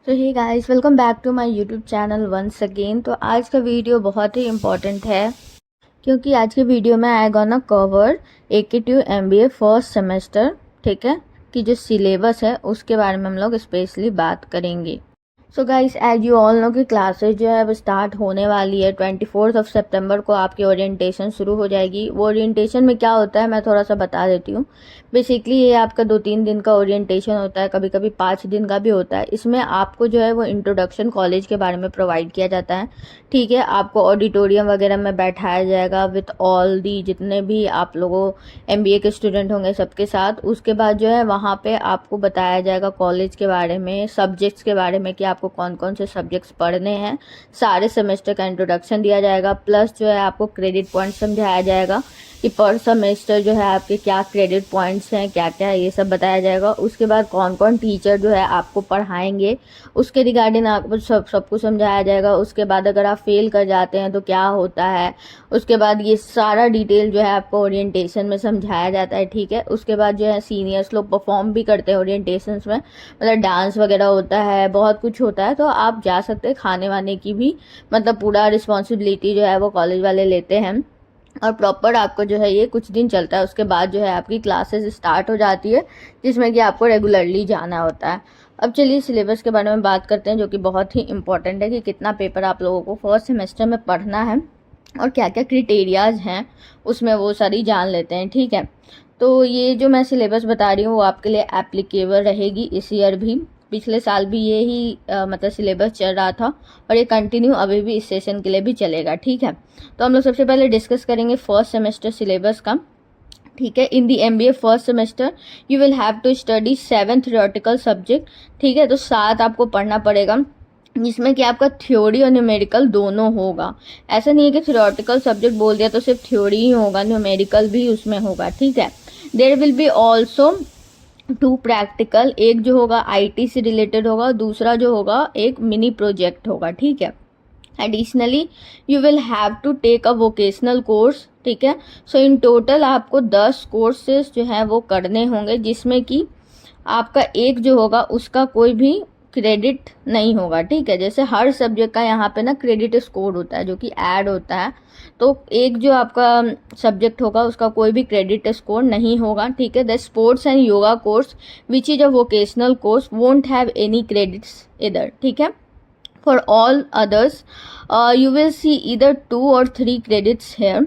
तो hey guys, welcome back to my YouTube channel once again. तो आज का वीडियो बहुत ही इम्पोर्टेंट है क्योंकि आज के वीडियो में I gonna cover AKTU MBA first semester, ठीक है, कि जो सिलेबस है उसके बारे में हम लोग स्पेशली बात करेंगे। So guys, as you all know कि क्लासेस जो है वो स्टार्ट होने वाली है। 24 सितंबर को आपकी ओरिएंटेशन शुरू हो जाएगी। वो ओरिएंटेशन में क्या होता है मैं थोड़ा सा बता देती हूँ। बेसिकली ये आपका 2-3 दिन का ओरिएंटेशन होता है, कभी कभी 5 दिन का भी होता है। इसमें आपको जो है वो इंट्रोडक्शन कॉलेज के बारे में प्रोवाइड किया जाता है, ठीक है। आपको ऑडिटोरियम वगैरह में बैठाया जाएगा विथ ऑल दी जितने भी आप लोगों MBA के स्टूडेंट होंगे सबके साथ। उसके बाद जो है वहाँ पे आपको बताया जाएगा कॉलेज के बारे में, सब्जेक्ट्स के बारे में कि आपको कौन कौन से सब्जेक्ट्स पढ़ने हैं। सारे सेमेस्टर का इंट्रोडक्शन दिया जाएगा, प्लस जो है आपको क्रेडिट पॉइंट समझाया जाएगा कि पर सेमेस्टर जो है आपके क्या क्रेडिट पॉइंट्स हैं, क्या क्या है, ये सब बताया जाएगा। उसके बाद कौन कौन टीचर जो है आपको पढ़ाएंगे उसके रिगार्डिंग आपको सब कुछ समझाया जाएगा। उसके बाद अगर आप फेल कर जाते हैं तो क्या होता है, उसके बाद ये सारा डिटेल जो है आपको ओरिएंटेशन में समझाया जाता है, ठीक है। उसके बाद जो है सीनियर्स लोग परफॉर्म भी करते हैं ओरिएंटेशन में, मतलब डांस वगैरह होता है, बहुत कुछ होता है। तो आप जा सकते हैं, खाने वाने की भी मतलब पूरा रिस्पॉन्सिबिलिटी जो है वो कॉलेज वाले लेते हैं। और प्रॉपर आपको जो है ये कुछ दिन चलता है। उसके बाद जो है आपकी क्लासेस स्टार्ट हो जाती है जिसमें कि आपको रेगुलरली जाना होता है। अब चलिए सिलेबस के बारे में बात करते हैं, जो कि बहुत ही इंपॉर्टेंट है कि कितना पेपर आप लोगों को फर्स्ट सेमेस्टर में पढ़ना है और क्या क्या क्रिटेरियाज हैं उसमें, वो सारी जान लेते हैं, ठीक है। तो ये जो मैं सिलेबस बता रही हूँ वो आपके लिए एप्लीकेबल रहेगी इस ईयर भी। पिछले साल भी ये ही मतलब सिलेबस चल रहा था और ये कंटिन्यू अभी भी इस सेशन के लिए भी चलेगा, ठीक है। तो हम लोग सबसे पहले डिस्कस करेंगे फर्स्ट सेमेस्टर सिलेबस का, ठीक है। In the MBA first semester you will have to study 7 theoretical subject, ठीक है। तो 7 आपको पढ़ना पड़ेगा जिसमें कि आपका थ्योरी और न्यूमेरिकल दोनों होगा। ऐसा नहीं है कि थ्योरेटिकल सब्जेक्ट बोल दिया तो सिर्फ थ्योरी ही होगा, न्यूमेरिकल भी उसमें होगा, ठीक है। There will be also 2 practical, एक जो होगा IT से रिलेटेड होगा, दूसरा जो होगा एक मिनी प्रोजेक्ट होगा, ठीक है। Additionally you will have to take a vocational course, ठीक है। सो इन टोटल आपको 10 कोर्सेज जो है वो करने होंगे, जिसमें कि आपका एक जो होगा उसका कोई भी क्रेडिट नहीं होगा, ठीक है। जैसे हर सब्जेक्ट का यहाँ पे ना क्रेडिट स्कोर होता है जो कि ऐड होता है, तो एक जो आपका सब्जेक्ट होगा उसका कोई भी क्रेडिट स्कोर नहीं होगा, ठीक है। The sports and yoga course which is a vocational course won't have any credits इधर, ठीक है। For all others, you will see either 2 or 3 credits here.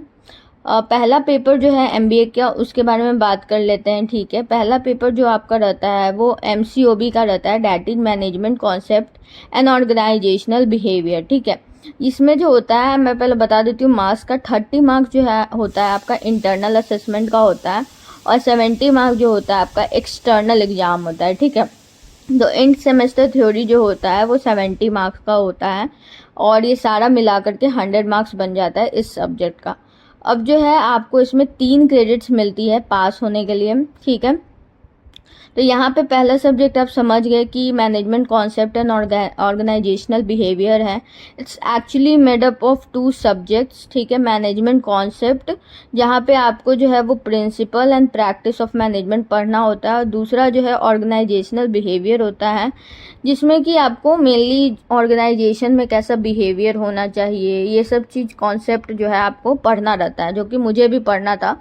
पहला पेपर जो है MBA का उसके बारे में बात कर लेते हैं, ठीक है। पहला पेपर जो आपका रहता है वो MCOB का रहता है, that is management concept and organisational behaviour, ठीक है। इसमें जो होता है मैं पहले बता देती हूँ, मार्क्स का 30 मार्क्स जो है होता है आपका इंटरनल असेसमेंट का होता है और 70 मार्क्स जो होता है आपका एक्सटर्नल एग्जाम होता है, ठीक है। तो एंड सेमेस्टर थ्योरी जो होता है वो 70 मार्क्स का होता है और ये सारा मिला करके 100 मार्क्स बन जाता है इस सब्जेक्ट का। अब जो है आपको इसमें 3 क्रेडिट्स मिलती है पास होने के लिए, ठीक है। तो यहाँ पे पहला सब्जेक्ट आप समझ गए कि management concept and organisational behaviour है। It's actually made up of 2 subjects, ठीक है। मैनेजमेंट कॉन्सेप्ट जहाँ पे आपको जो है वो principle and practice of management पढ़ना होता है, और दूसरा जो है ऑर्गेनाइजेशनल बिहेवियर होता है जिसमें कि आपको मेनली ऑर्गेनाइजेशन में कैसा बिहेवियर होना चाहिए, ये सब चीज़ कॉन्सेप्ट जो है आपको पढ़ना रहता है, जो कि मुझे भी पढ़ना था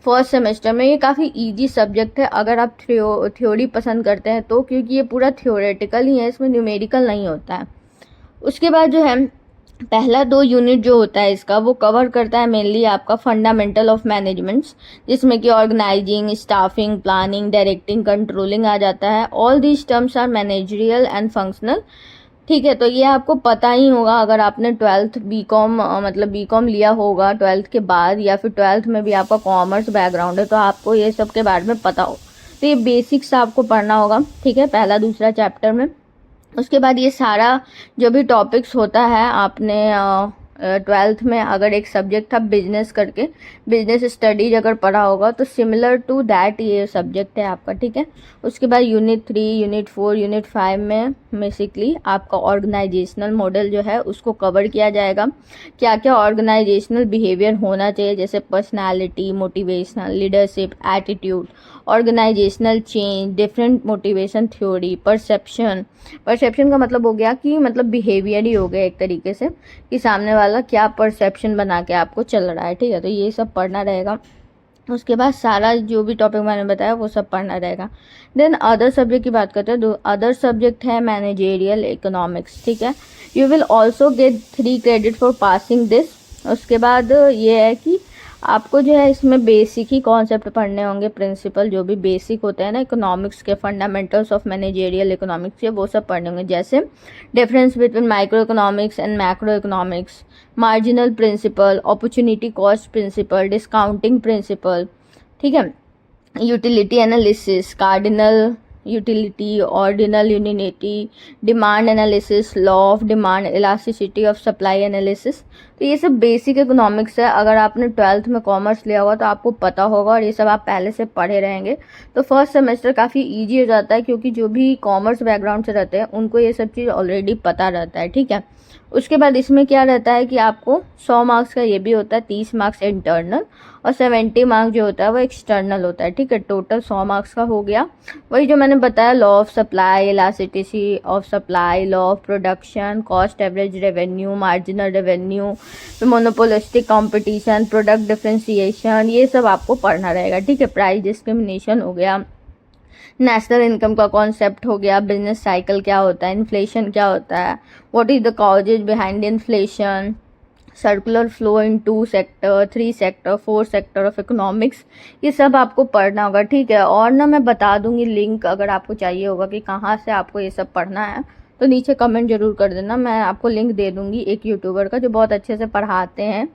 फर्स्ट सेमेस्टर में। ये काफ़ी इजी सब्जेक्ट है अगर आप थ्योरी पसंद करते हैं तो, क्योंकि ये पूरा थ्योरेटिकल ही है, इसमें न्यूमेरिकल नहीं होता है। उसके बाद जो है पहला 2 यूनिट जो होता है इसका वो कवर करता है मेनली आपका फंडामेंटल ऑफ मैनेजमेंट्स, जिसमें कि organising, staffing, planning, directing, controlling आ जाता है। All these terms are managerial and functional, ठीक है। तो ये आपको पता ही होगा अगर आपने 12th BCom मतलब BCom लिया होगा 12th के बाद, या फिर 12th में भी आपका कॉमर्स बैकग्राउंड है तो आपको ये सब के बारे में पता हो। तो ये बेसिक्स आपको पढ़ना होगा, ठीक है, पहला दूसरा चैप्टर में। उसके बाद ये सारा जो भी टॉपिक्स होता है आपने 12th में अगर एक सब्जेक्ट था बिजनेस करके, बिजनेस स्टडीज अगर पढ़ा होगा तो सिमिलर टू दैट ये सब्जेक्ट है आपका, ठीक है। उसके बाद यूनिट 3, यूनिट 4, यूनिट 5 में बेसिकली आपका ऑर्गेनाइजेशनल मॉडल जो है उसको कवर किया जाएगा। क्या क्या ऑर्गेनाइजेशनल बिहेवियर होना चाहिए, जैसे personality, motivational, leadership, attitude, organisational change, different motivation theory, perception. Perception का मतलब हो गया कि मतलब बिहेवियर ही हो गया एक तरीके से, कि सामने वाला क्या परसेप्शन बना के आपको चल रहा है, ठीक है। तो ये सब पढ़ना रहेगा। उसके बाद सारा जो भी टॉपिक मैंने बताया वो सब पढ़ना रहेगा। देन अदर सब्जेक्ट की बात करते हैं। तो अदर सब्जेक्ट है मैनेजेरियल इकोनॉमिक्स, ठीक है। You will also get 3 credit for passing this. उसके बाद ये है कि आपको जो है इसमें बेसिक ही कॉन्सेप्ट पढ़ने होंगे, प्रिंसिपल जो भी बेसिक होते हैं ना इकोनॉमिक्स के, फंडामेंटल्स ऑफ मैनेजेरियल इकोनॉमिक्स के, वो सब पढ़ने होंगे। जैसे difference between micro economics and macro economics, marginal principle, opportunity cost principle, discounting principle, ठीक है, utility analysis, cardinal utility, ordinal unity, demand analysis, law of demand, elasticity of supply analysis. तो ये सब बेसिक इकोनॉमिक्स है। अगर आपने 12th में commerce लिया होगा तो आपको पता होगा और ये सब आप पहले से पढ़े रहेंगे, तो फर्स्ट सेमेस्टर काफ़ी ईजी हो जाता है, क्योंकि जो भी कॉमर्स बैकग्राउंड से रहते हैं उनको ये सब चीज़ ऑलरेडी पता रहता है, ठीक है। उसके बाद इसमें क्या रहता है कि आपको 100 मार्क्स का ये भी होता है, 30 मार्क्स इंटरनल और 70 मार्क्स जो होता है वो एक्सटर्नल होता है, ठीक है। टोटल 100 मार्क्स का हो गया। वही जो मैंने बताया, law of supply, elasticity of supply, law of production, cost average revenue, marginal revenue, monopolistic competition, product differentiation, ये सब आपको पढ़ना रहेगा, ठीक है। प्राइस डिस्क्रिमिनेशन हो गया, नेशनल इनकम का कॉन्सेप्ट हो गया, बिजनेस साइकिल क्या होता है, इन्फ्लेशन क्या होता है, what is the causes behind inflation, circular flow in 2 sector, 3 sector, 4 sector of economics, ये सब आपको पढ़ना होगा, ठीक है। और ना मैं बता दूंगी लिंक, अगर आपको चाहिए होगा कि कहाँ से आपको ये सब पढ़ना है तो नीचे कमेंट जरूर कर देना, मैं आपको लिंक दे दूंगी एक यूट्यूबर का जो बहुत अच्छे से पढ़ाते हैं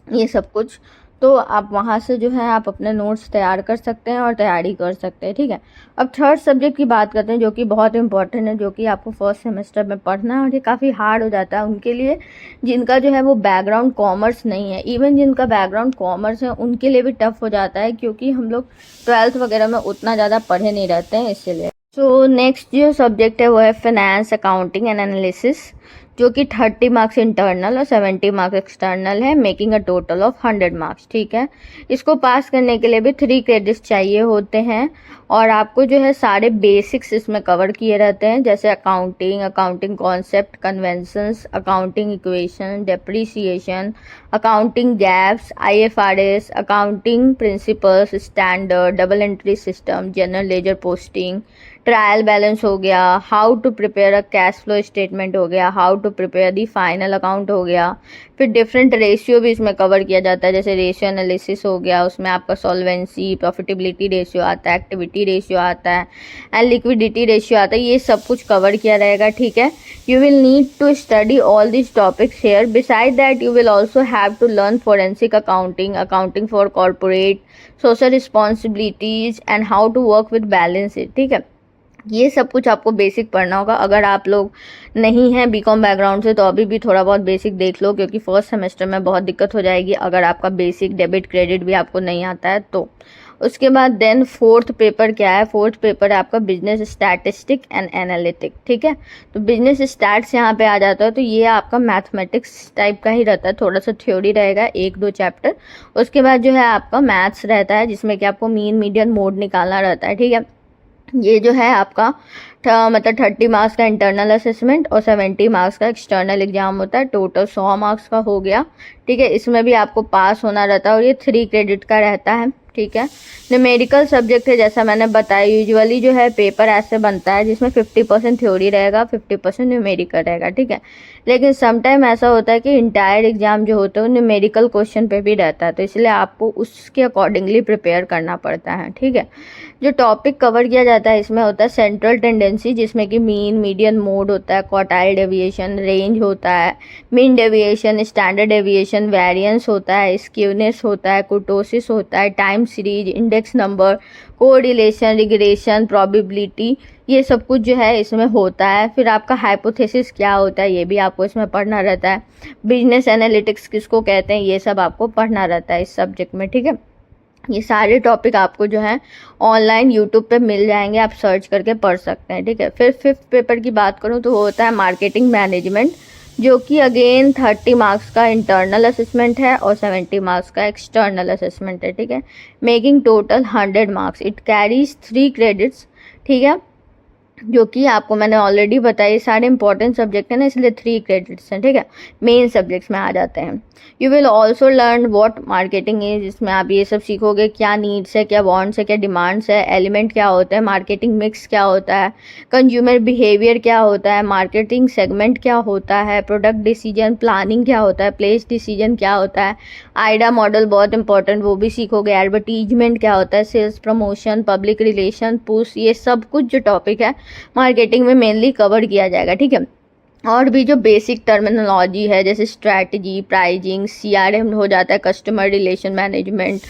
ये सब कुछ। तो आप वहाँ से जो है आप अपने नोट्स तैयार कर सकते हैं और तैयारी कर सकते हैं, ठीक है। अब थर्ड सब्जेक्ट की बात करते हैं, जो कि बहुत इंपॉर्टेंट है, जो कि आपको फर्स्ट सेमेस्टर में पढ़ना है और ये काफ़ी हार्ड हो जाता है उनके लिए जिनका जो है वो बैकग्राउंड कॉमर्स नहीं है। इवन जिनका बैकग्राउंड कॉमर्स है उनके लिए भी टफ हो जाता है, क्योंकि हम लोग 12th वगैरह में उतना ज़्यादा पढ़े नहीं रहते हैं, इसीलिए। सो नेक्स्ट जो सब्जेक्ट है वो है फाइनेंस, अकाउंटिंग एंड एनालिसिस, जो कि 30 मार्क्स इंटरनल और 70 मार्क्स एक्सटर्नल है, making a total of 100 marks, ठीक है। इसको पास करने के लिए भी 3 क्रेडिट्स चाहिए होते हैं और आपको जो है सारे बेसिक्स इसमें कवर किए रहते हैं, जैसे accounting, accounting concept, conventions, accounting equation, depreciation, accounting gaps, IFRS, accounting principles, standard, double entry system, general ledger posting, trial balance हो गया, how to prepare a cash flow statement हो गया, how to prepare the final account हो गया। फिर different ratio भी इसमें cover किया जाता है, जैसे रेशियो एनालिसिस हो गया, उसमें आपका सॉल्वेंसी, प्रॉफिटेबिलिटी रेशियो आता है, एक्टिविटी रेशियो आता है एंड लिक्विडिटी रेशियो आता है, ये सब कुछ कवर किया रहेगा, ठीक है। You will need to study all this topics here. Beside that you will also have to learn forensic accounting, accounting for corporate social responsibilities and how to work with balance sheet, ठीक है। ये सब कुछ आपको basic पढ़ना होगा। अगर आप लोग नहीं हैं बीकॉम बैकग्राउंड से तो अभी भी थोड़ा बहुत बेसिक देख लो, क्योंकि फर्स्ट सेमेस्टर में बहुत दिक्कत हो जाएगी अगर आपका बेसिक डेबिट क्रेडिट भी आपको नहीं आता है तो। उसके बाद देन फोर्थ पेपर क्या है, फोर्थ पेपर है आपका बिजनेस स्टैटिस्टिक एंड एनालिटिक, ठीक है। तो बिजनेस स्टैट्स यहाँ पे आ जाता है, तो ये आपका मैथमेटिक्स टाइप का ही रहता है, थोड़ा सा थ्योरी रहेगा, 1-2 चैप्टर। उसके बाद जो है आपका मैथ्स रहता है, जिसमें कि आपको मीन मीडियन मोड निकालना रहता है, ठीक है। ये जो है आपका मतलब 30 मार्क्स का इंटरनल असेसमेंट और 70 मार्क्स का एक्सटर्नल एग्जाम होता है, टोटल 100 मार्क्स का हो गया, ठीक है। इसमें भी आपको पास होना रहता है और ये 3 क्रेडिट का रहता है, ठीक है। न्यूमेरिकल सब्जेक्ट है, जैसा मैंने बताया, यूजुअली जो है पेपर ऐसे बनता है जिसमें 50% थ्योरी रहेगा, 50% न्यूमेरिकल रहेगा, ठीक है। लेकिन समटाइम ऐसा होता है कि इंटायर एग्जाम जो होता है वो न्यूमेरिकल क्वेश्चन पे भी रहता है, तो इसलिए आपको उसके अकॉर्डिंगली प्रिपेयर करना पड़ता है, ठीक है। जो टॉपिक कवर किया जाता है इसमें होता है सेंट्रल टेंडेंसी, जिसमें कि मीन मीडियन मोड होता है, क्वार्टाइल डेविएशन, रेंज होता है, mean deviation, standard deviation, variance होता है, स्क्यूनेस होता है, कुर्टोसिस होता है, time series, index number, correlation, regression, probability, ये सब कुछ जो है इसमें होता है। फिर आपका हाइपोथेसिस क्या होता है ये भी आपको इसमें पढ़ना रहता है। बिजनेस एनालिटिक्स किसको कहते हैं ये सब आपको पढ़ना रहता है इस सब्जेक्ट में, ठीक है। ये सारे टॉपिक आपको जो है ऑनलाइन यूट्यूब पे मिल जाएंगे, आप सर्च करके पढ़ सकते हैं, ठीक है। फिर 5th पेपर की बात करूँ तो वो होता है मार्केटिंग मैनेजमेंट, जो कि अगेन 30 मार्क्स का इंटरनल असेसमेंट है और 70 मार्क्स का एक्सटर्नल असेसमेंट है, ठीक है। Making total 100 marks, it carries 3 credits, ठीक है, जो कि आपको मैंने ऑलरेडी बताया। सारे इंपॉर्टेंट सब्जेक्ट है ना, इसलिए 3 क्रेडिट्स हैं, ठीक है। मेन सब्जेक्ट्स में आ जाते हैं। You will also learn what marketing is, इसमें आप ये सब सीखोगे क्या नीड्स है, क्या वांट्स है, क्या डिमांड्स है, एलिमेंट क्या होता है, मार्केटिंग मिक्स क्या होता है, कंज्यूमर बिहेवियर क्या होता है, मार्केटिंग सेगमेंट क्या होता है, प्रोडक्ट डिसीजन प्लानिंग क्या होता है, प्लेस डिसीजन क्या होता है, आइडा मॉडल बहुत इंपॉर्टेंट, वो भी सीखोगे, एडवर्टीजमेंट क्या होता है, sales promotion, public relation, push, ये सब कुछ जो टॉपिक है मार्केटिंग में मेनली कवर किया जाएगा, ठीक है। और भी जो बेसिक टर्मिनोलॉजी है जैसे स्ट्रैटेजी, प्राइजिंग, सीआरएम हो जाता है, कस्टमर रिलेशन मैनेजमेंट,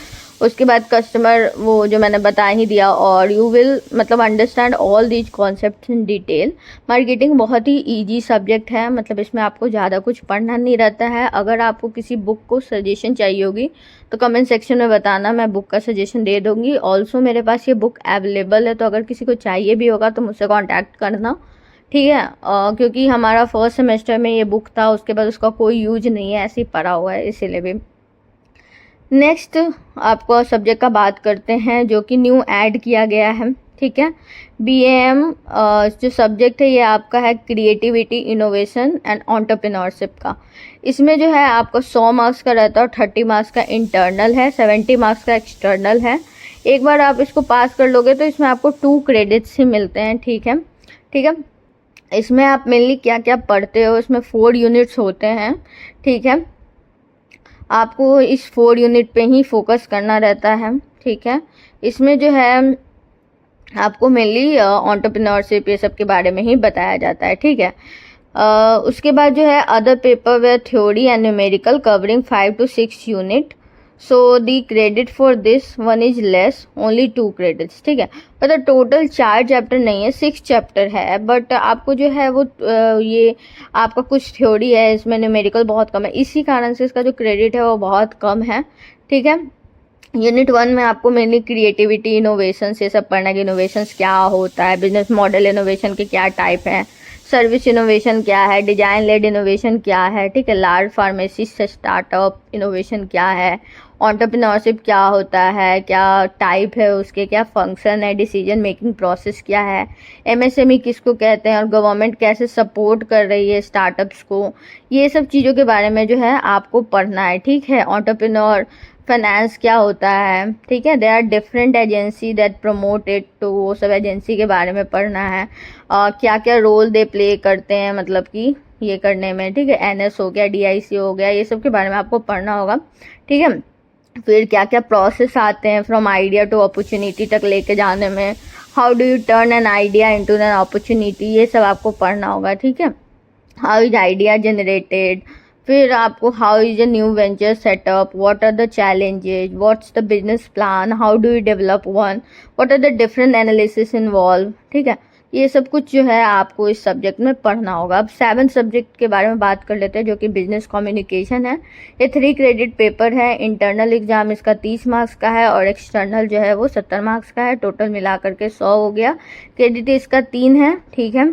उसके बाद कस्टमर वो जो मैंने बता ही दिया। और यू विल मतलब understand all these concepts in detail. Marketing बहुत ही इजी सब्जेक्ट है, मतलब इसमें आपको ज़्यादा कुछ पढ़ना नहीं रहता है। अगर आपको किसी बुक को सजेशन चाहिए होगी तो कमेंट सेक्शन में बताना, मैं बुक का सजेशन दे दूँगी। ऑल्सो मेरे पास ये बुक अवेलेबल है, तो अगर किसी को चाहिए भी होगा तो मुझसे कॉन्टैक्ट करना, ठीक है। क्योंकि हमारा फर्स्ट सेमेस्टर में ये बुक था, उसके बाद उसका कोई यूज नहीं है, ऐसे ही पड़ा हुआ है, इसीलिए भी। नेक्स्ट आपको सब्जेक्ट का बात करते हैं जो कि न्यू ऐड किया गया है, ठीक है। BAM जो सब्जेक्ट है ये आपका है क्रिएटिविटी, इनोवेशन एंड एंटरप्रेन्योरशिप का। इसमें जो है आपको 100 मार्क्स का रहता है और 30 मार्क्स का इंटरनल है, 70 मार्क्स का एक्सटर्नल है। एक बार आप इसको पास कर लोगे तो इसमें आपको 2 क्रेडिट्स ही मिलते हैं, ठीक है, ठीक है। इसमें आप मेनली क्या क्या पढ़ते हो, इसमें 4 यूनिट्स होते हैं, ठीक है। आपको इस 4 यूनिट पे ही फोकस करना रहता है, ठीक है। इसमें जो है आपको मेनली एंटरप्रेन्योरशिप ये सब के बारे में ही बताया जाता है, ठीक है। उसके बाद जो है other paper way theory and numerical covering 5 to 6 unit, so the credit for this one is less, only 2 credits, ठीक है। मतलब टोटल 4 चैप्टर नहीं है, 6 चैप्टर है, बट आपको जो है वो ये आपका कुछ थ्योरी है, इसमें न्यूमेरिकल बहुत कम है, इसी कारण से इसका जो क्रेडिट है वो बहुत कम है, ठीक है। यूनिट 1 में आपको मेनली क्रिएटिविटी, इनोवेशन ये सब पढ़ना है कि इनोवेशंस क्या होता है, बिजनेस मॉडल इनोवेशन के क्या टाइप हैं, सर्विस इनोवेशन क्या है, डिजाइन लेड इनोवेशन क्या है, ठीक है, लार्ज फार्मेसी से स्टार्टअप इनोवेशन क्या है, एंटरप्रेन्योरशिप क्या होता है, क्या टाइप है उसके, क्या फंक्शन है, डिसीजन मेकिंग प्रोसेस क्या है, MSME किसको कहते हैं और गवर्नमेंट कैसे सपोर्ट कर रही है स्टार्टअप्स को, ये सब चीज़ों के बारे में जो है आपको पढ़ना है, ठीक है। एंटरप्रेन्योर फाइनेंस क्या होता है, ठीक है। They are different agency that promote it, तो वो सब एजेंसी के बारे में पढ़ना है। क्या क्या रोल दे प्ले करते हैं मतलब कि ये करने में, ठीक है। NS हो गया, DIC हो गया, ये सब के बारे में आपको पढ़ना होगा, ठीक है। फिर क्या क्या प्रोसेस आते हैं फ्रॉम आइडिया टू अपॉर्चुनिटी तक लेके जाने में, how do U turn an idea into an opportunity, ये सब आपको पढ़ना होगा, ठीक है। हाउ इज आइडिया जनरेटेड, फिर आपको how is a new venture setup, what are the challenges, what's the business plan, how do you develop one, what are the different analysis involve, ठीक है। ये सब कुछ जो है आपको इस सब्जेक्ट में पढ़ना होगा। अब 7 सब्जेक्ट के बारे में बात कर लेते हैं जो कि बिजनेस कम्युनिकेशन है। ये 3 क्रेडिट पेपर है, इंटरनल एग्जाम इसका 30 मार्क्स का है और एक्सटर्नल जो है वो 70 मार्क्स का है, टोटल मिला करके 100 हो गया। क्रेडिट इसका 3 है, ठीक है।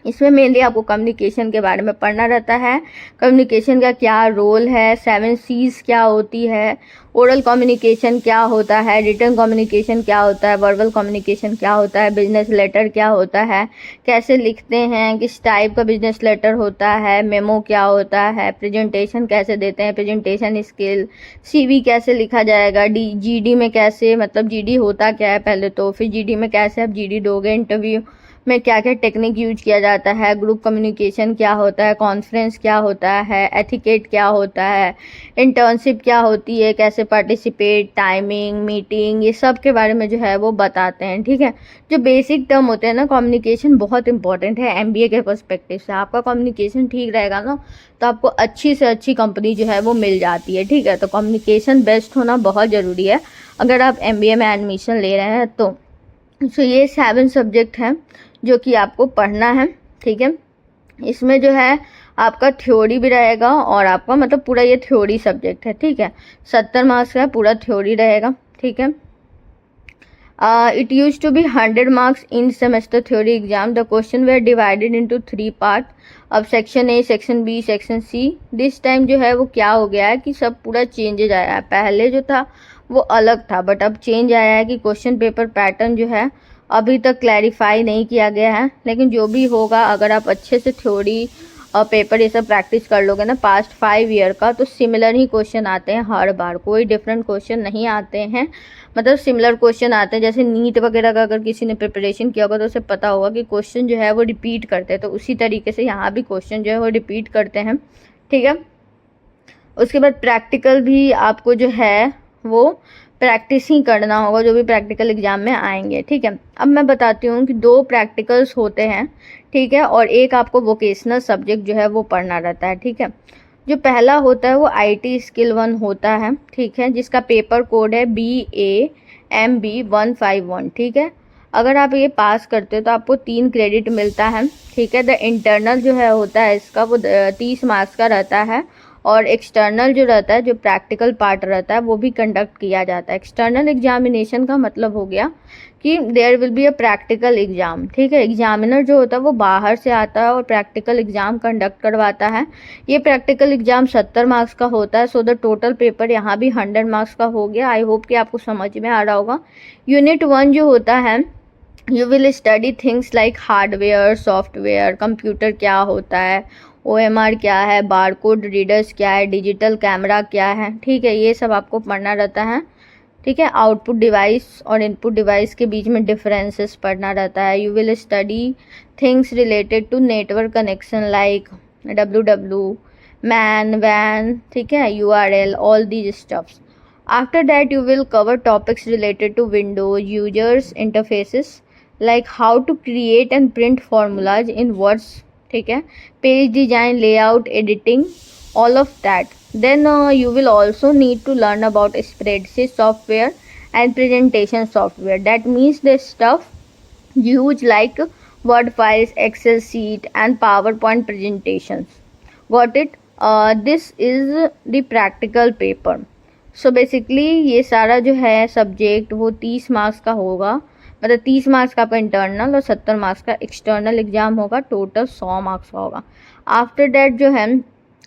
इसमें मेनली आपको कम्युनिकेशन के बारे में पढ़ना रहता है, कम्युनिकेशन का क्या रोल है, 7 C's क्या होती है, ओरल कम्युनिकेशन क्या होता है, रिटन कम्युनिकेशन क्या होता है, वर्बल कम्युनिकेशन क्या होता है, बिजनेस लेटर क्या होता है, कैसे लिखते हैं, किस टाइप का बिजनेस लेटर होता है, मेमो क्या होता है, प्रेजेंटेशन कैसे देते हैं, प्रेजेंटेशन स्किल, CV कैसे लिखा जाएगा, GD में कैसे, मतलब GD होता क्या है पहले तो, फिर GD में कैसे आप GD दोगे, इंटरव्यू में क्या क्या टेक्निक यूज किया जाता है, ग्रुप कम्युनिकेशन क्या होता है, कॉन्फ्रेंस क्या होता है, एथिकेट क्या होता है, इंटर्नशिप क्या होती है, कैसे पार्टिसिपेट, टाइमिंग, मीटिंग, ये सब के बारे में जो है वो बताते हैं, ठीक है। जो बेसिक टर्म होते हैं ना, कम्युनिकेशन बहुत इंपॉर्टेंट है MBA के पर्सपेक्टिव से। आपका कम्युनिकेशन ठीक रहेगा ना तो आपको अच्छी से अच्छी कंपनी जो है वो मिल जाती है, ठीक है। तो कम्युनिकेशन बेस्ट होना बहुत ज़रूरी है अगर आप MBA में एडमिशन ले रहे हैं तो। ये 7 सब्जेक्ट हैं जो कि आपको पढ़ना है, ठीक है। इसमें जो है आपका थ्योरी भी रहेगा और आपका मतलब पूरा ये थ्योरी सब्जेक्ट है, ठीक है। 70 मार्क्स का पूरा थ्योरी रहेगा, ठीक है। It used to be 100 marks in semester theory exam. The question were divided into 3 part. अब section A, section B, section C. This time जो है वो क्या हो गया है कि सब पूरा चेंजेज आया है। पहले जो था वो अलग था, बट अब चेंज आया है कि क्वेश्चन पेपर पैटर्न जो है अभी तक क्लैरिफाई नहीं किया गया है। लेकिन जो भी होगा, अगर आप अच्छे से थ्योरी और पेपर ये सब प्रैक्टिस कर लोगे ना पास्ट 5 ईयर का, तो सिमिलर ही क्वेश्चन आते हैं हर बार, कोई डिफरेंट क्वेश्चन नहीं आते हैं। मतलब सिमिलर क्वेश्चन आते हैं। जैसे नीट वगैरह का अगर किसी ने प्रिपरेशन किया होगा तो उसे पता होगा कि क्वेश्चन जो है वो रिपीट करते हैं, तो उसी तरीके से यहाँ भी क्वेश्चन जो है वो रिपीट करते हैं। ठीक है। उसके बाद प्रैक्टिकल भी आपको जो है वो प्रैक्टिस ही करना होगा, जो भी प्रैक्टिकल एग्जाम में आएंगे। ठीक है। अब मैं बताती हूँ कि 2 प्रैक्टिकल्स होते हैं, ठीक है, और एक आपको वोकेशनल सब्जेक्ट जो है वो पढ़ना रहता है। ठीक है। जो पहला होता है वो IT स्किल 1 होता है, ठीक है, जिसका पेपर कोड है BAMB151। ठीक है। अगर आप ये पास करते हो तो आपको 3 क्रेडिट मिलता है। ठीक है। द इंटरनल जो है होता है इसका वो 30 मार्क्स का रहता है, और एक्सटर्नल जो रहता है, जो प्रैक्टिकल पार्ट रहता है, वो भी कंडक्ट किया जाता है। एक्सटर्नल एग्जामिनेशन का मतलब हो गया कि there will be a practical exam. ठीक है। एग्जामिनर जो होता है वो बाहर से आता है और प्रैक्टिकल एग्जाम कंडक्ट करवाता है। ये प्रैक्टिकल एग्जाम 70 मार्क्स का होता है। सो द टोटल पेपर यहाँ भी 100 मार्क्स का हो गया। आई होप कि आपको समझ में आ रहा होगा। यूनिट 1 जो होता है, you will study things like hardware, software, computer क्या होता है, OMR क्या है, बारकोड रीडर्स क्या है, डिजिटल कैमरा क्या है। ठीक है। ये सब आपको पढ़ना रहता है। ठीक है। आउटपुट डिवाइस और इनपुट डिवाइस के बीच में डिफरेंसेस पढ़ना रहता है। You will study things related to network connection like WW, MAN, वैन, ठीक है, URL, all these stuffs. After that, you will cover topics related to Windows, users interfaces, like how to create and print formulas in Words, ठीक है, page design, layout, editing, all of that. Then you will also need to learn about spreadsheet software and presentation software. That means the stuff used like Word files, Excel sheet, and PowerPoint presentations. Got it? This is the practical paper. So basically ये सारा जो है subject वो 30 marks का होगा। मतलब 30 marks का आपका इंटरनल और 70 मार्क्स का एक्सटर्नल एग्जाम होगा। टोटल 100 मार्क्स का होगा। आफ्टर डैट जो है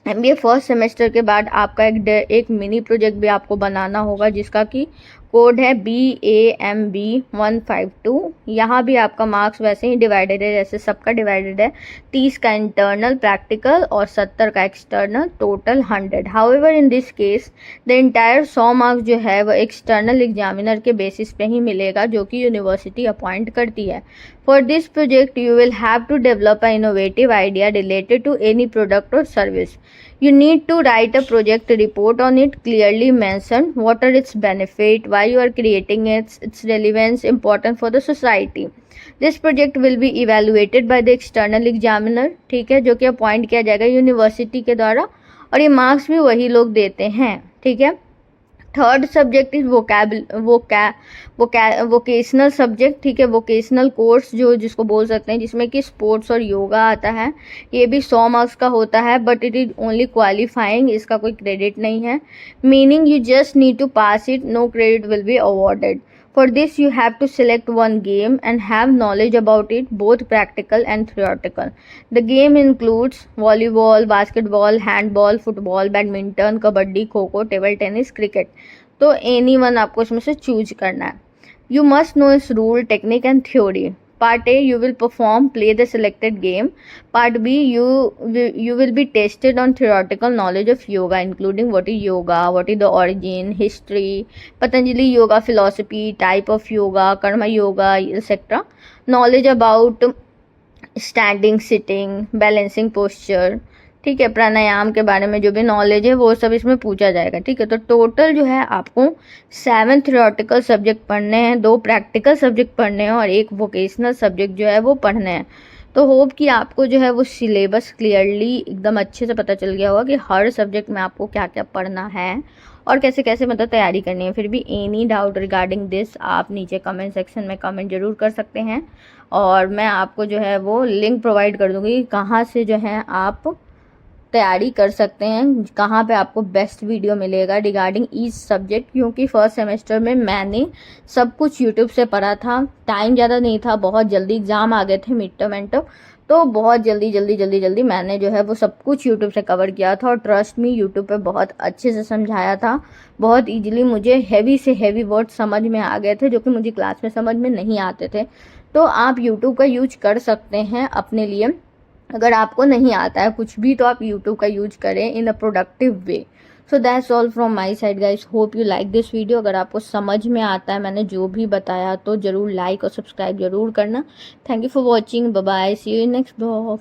MBA फर्स्ट सेमेस्टर के बाद आपका एक मिनी प्रोजेक्ट भी आपको बनाना होगा, जिसका कि कोड है BAMB152। यहाँ भी आपका मार्क्स वैसे ही डिवाइडेड है जैसे सबका डिवाइडेड है। 30 का इंटरनल प्रैक्टिकल और 70 का external, total 100। However in this case the entire 100 marks जो है वो एक्सटर्नल एग्जामिनर के बेसिस पे ही मिलेगा, जो कि यूनिवर्सिटी अपॉइंट करती है। For this project you will have to develop a innovative idea related to any product और service. You need to write a project report on it, clearly mention what are its benefit, why you are creating it, its relevance, important for the society. This project will be evaluated by the external examiner, ठीक है, जो कि appoint किया जाएगा university के द्वारा, और ये मार्क्स भी वही लोग देते हैं। ठीक है। Third subject is vocational subject, ठीक है, वोकेशनल कोर्स जो जिसको बोल सकते हैं, जिसमें कि स्पोर्ट्स और योगा आता है। ये भी 100 मार्क्स का होता है, but it is only qualifying, इसका कोई क्रेडिट नहीं है। Meaning you just need to pass it, no credit will be awarded. For this you have to select one game and have knowledge about it, both practical and theoretical. The game includes volleyball, basketball, handball, football, badminton, kabaddi, kho-kho, table tennis, cricket. तो any one आपको इसमें से choose करना है. You must know its rule, technique and theory. Part A, you will play the selected game. Part B, you will be tested on theoretical knowledge of yoga, including what is yoga, what is the origin, history, Patanjali yoga philosophy, type of yoga, karma yoga, etc. Knowledge about standing, sitting, balancing posture, ठीक है, प्राणायाम के बारे में जो भी knowledge है वो सब इसमें पूछा जाएगा। ठीक है। तो टोटल जो है आपको 7 थ्योरेटिकल सब्जेक्ट पढ़ने हैं, 2 प्रैक्टिकल सब्जेक्ट पढ़ने हैं और 1 वोकेशनल सब्जेक्ट जो है वो पढ़ने हैं। तो होप कि आपको जो है वो सिलेबस क्लियरली एकदम अच्छे से पता चल गया होगा कि हर सब्जेक्ट में आपको क्या क्या पढ़ना है और कैसे कैसे मतलब तैयारी करनी है। फिर भी एनी डाउट रिगार्डिंग दिस आप नीचे कमेंट सेक्शन में कमेंट जरूर कर सकते हैं, और मैं आपको जो है वो लिंक प्रोवाइड कर दूँगी कहाँ से जो है आप तैयारी कर सकते हैं, कहाँ पे आपको बेस्ट वीडियो मिलेगा रिगार्डिंग ईच सब्जेक्ट। क्योंकि फर्स्ट सेमेस्टर में मैंने सब कुछ यूट्यूब से पढ़ा था, टाइम ज़्यादा नहीं था, बहुत जल्दी एग्ज़ाम आ गए थे मिड टर्म एंड टर्म, तो बहुत जल्दी मैंने जो है वो सब कुछ यूट्यूब से कवर किया था। और ट्रस्ट मी, यूट्यूब पे बहुत अच्छे से समझाया था, बहुत ईजिली मुझे हैवी से हैवी वर्ड समझ में आ गए थे जो कि मुझे क्लास में समझ में नहीं आते थे। तो आप यूट्यूब का यूज कर सकते हैं अपने लिए। अगर आपको नहीं आता है कुछ भी तो आप यूट्यूब का यूज करें in a productive way. So that's all from my side guys, hope you like this video. अगर आपको समझ में आता है मैंने जो भी बताया तो ज़रूर लाइक और सब्सक्राइब जरूर करना। Thank you for watching, bye bye, see you in next blog.